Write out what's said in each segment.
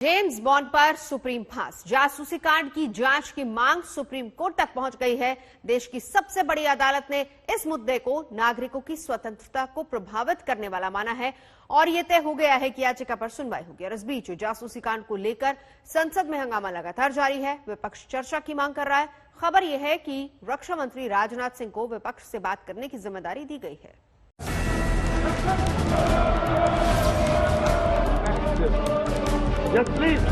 James bond पर supreme फांस, जासूसी कांड की जांच की मांग सुप्रीम कोर्ट तक पहुंच गई है। देश की सबसे बड़ी अदालत ने इस मुद्दे को नागरिकों की स्वतंत्रता को प्रभावित करने वाला माना है और यह तय हो गया है कि याचिका पर सुनवाई होगी। और इस बीच जासूसी कांड को लेकर संसद में हंगामा लगातार जारी है। विपक्ष चर्चा की मांग कर रहा है। खबर यह है कि रक्षा मंत्री राजनाथ सिंह को विपक्ष से बात करने की जिम्मेदारी दी गई है। Yes, please.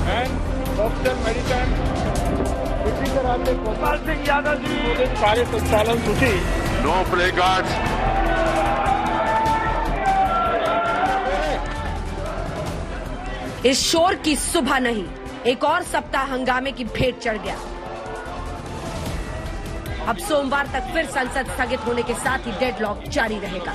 And Officer Medical speaker आपने गोपाल सिंह यादव जी कार्य संचालन सूची नो प्ले कार्ड्स। इस शोर की सुबह नहीं, एक और सप्ताह हंगामे की भेंट चढ़ गया। अब सोमवार तक फिर संसद स्थगित होने के साथ ही डेडलॉक जारी रहेगा।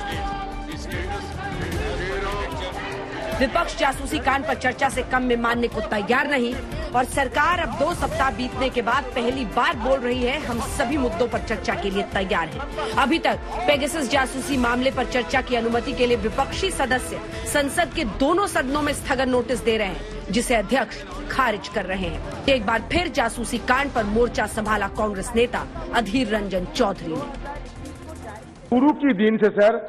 विपक्ष जासूसी कांड पर चर्चा से कम में मानने को तैयार नहीं और सरकार अब 2 सप्ताह बीतने के बाद पहली बार बोल रही है, हम सभी मुद्दों पर चर्चा के लिए तैयार हैं। अभी तक पेगासस जासूसी मामले पर चर्चा की अनुमति के लिए विपक्षी सदस्य संसद के दोनों सदनों में स्थगन नोटिस दे रहे हैं, जिसे अध्यक्ष खारिज कर रहे हैं। एक बार फिर जासूसी कांड पर मोर्चा संभाला कांग्रेस नेता अधीर रंजन चौधरी ने। शुरू की दिन से सर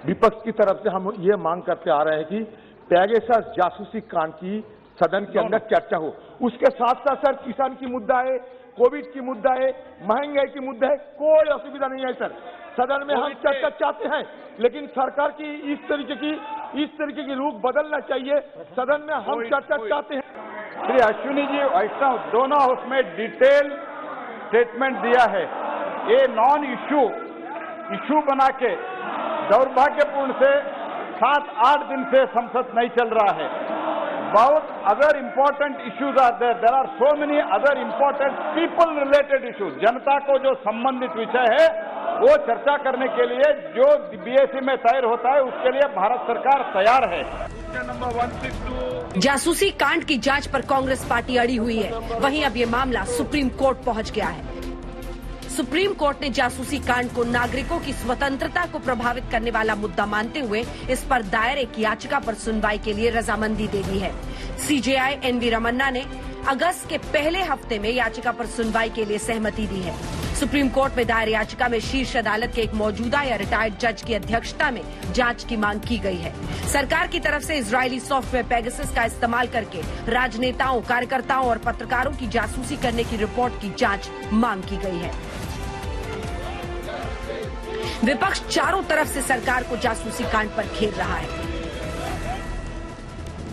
विपक्ष की तरफ से हम ये मांग करते आ रहे हैं कि पेगासस जासूसी कांड की सदन के अंदर चर्चा हो। उसके साथ साथ सर किसान की मुद्दा है, कोविड की मुद्दा है, महंगाई की मुद्दा है, कोई असुविधा नहीं है सर। सदन में हम चर्चा चाहते हैं, लेकिन सरकार की इस तरीके की रुख बदलना चाहिए। सदन में हम चर्चा चाहते हैं। श्री अश्विनी जी वैष्णव दोनों हाउस में डिटेल स्टेटमेंट दिया है। ये नॉन इशू बना के दुर्भाग्यपूर्ण से 7-8 दिन से संसद नहीं चल रहा है। बहुत other important issues are there are so many other important people related issues. जनता को जो संबंधित विषय है वो चर्चा करने के लिए जो बीएससी में तय होता है, उसके लिए भारत सरकार तैयार है। नंबर 162 जासूसी कांड की जांच पर कांग्रेस पार्टी अड़ी हुई है। वहीं अब ये मामला सुप्रीम कोर्ट पहुंच गया है। सुप्रीम कोर्ट ने जासूसी कांड को नागरिकों की स्वतंत्रता को प्रभावित करने वाला मुद्दा मानते हुए इस पर दायर एक याचिका पर सुनवाई के लिए रजामंदी दे दी है। सीजेआई एनवी रमन्ना ने अगस्त के पहले हफ्ते में याचिका पर सुनवाई के लिए सहमति दी है। सुप्रीम कोर्ट में दायर याचिका में शीर्ष अदालत के एक मौजूदा या रिटायर्ड जज की अध्यक्षता में जांच की मांग की गई है। सरकार की तरफ से इजरायली सॉफ्टवेयर पेगासस का इस्तेमाल करके राजनेताओं, कार्यकर्ताओं और पत्रकारों की जासूसी करने की रिपोर्ट की जांच मांग की गई है। विपक्ष चारों तरफ से सरकार को जासूसी कांड पर घेर रहा है।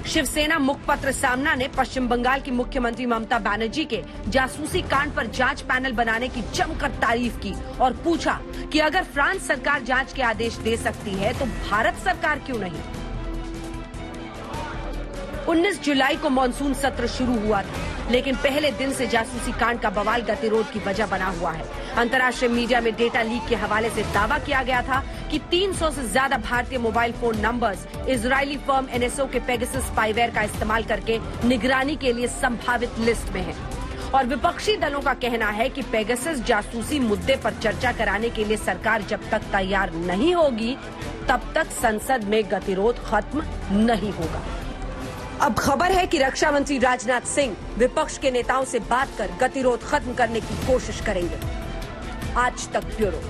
शिवसेना मुखपत्र सामना ने पश्चिम बंगाल की मुख्यमंत्री ममता बनर्जी के जासूसी कांड पर जांच पैनल बनाने की जमकर तारीफ की और पूछा कि अगर फ्रांस सरकार जांच के आदेश दे सकती है तो भारत सरकार क्यों नहीं। 19 जुलाई को मानसून सत्र शुरू हुआ था, लेकिन पहले दिन से जासूसी कांड का बवाल गतिरोध की वजह बना हुआ है। अंतर्राष्ट्रीय मीडिया में डेटा लीक के हवाले से दावा किया गया था कि 300 से ज्यादा भारतीय mobile phone numbers Israeli firm NSO के पेगासस स्पाईवेयर का इस्तेमाल करके निगरानी के लिए संभावित लिस्ट में है। और विपक्षी दलों का कहना है कि पेगासस जासूसी मुद्दे पर चर्चा कराने के लिए सरकार जब तक तैयार नहीं होगी, तब तक संसद में गतिरोध खत्म नहीं होगा। अब खबर है कि रक्षा मंत्री राजनाथ सिंह विपक्ष के नेताओं से बात कर गतिरोध खत्म करने की कोशिश करेंगे। आज तक ब्यूरो।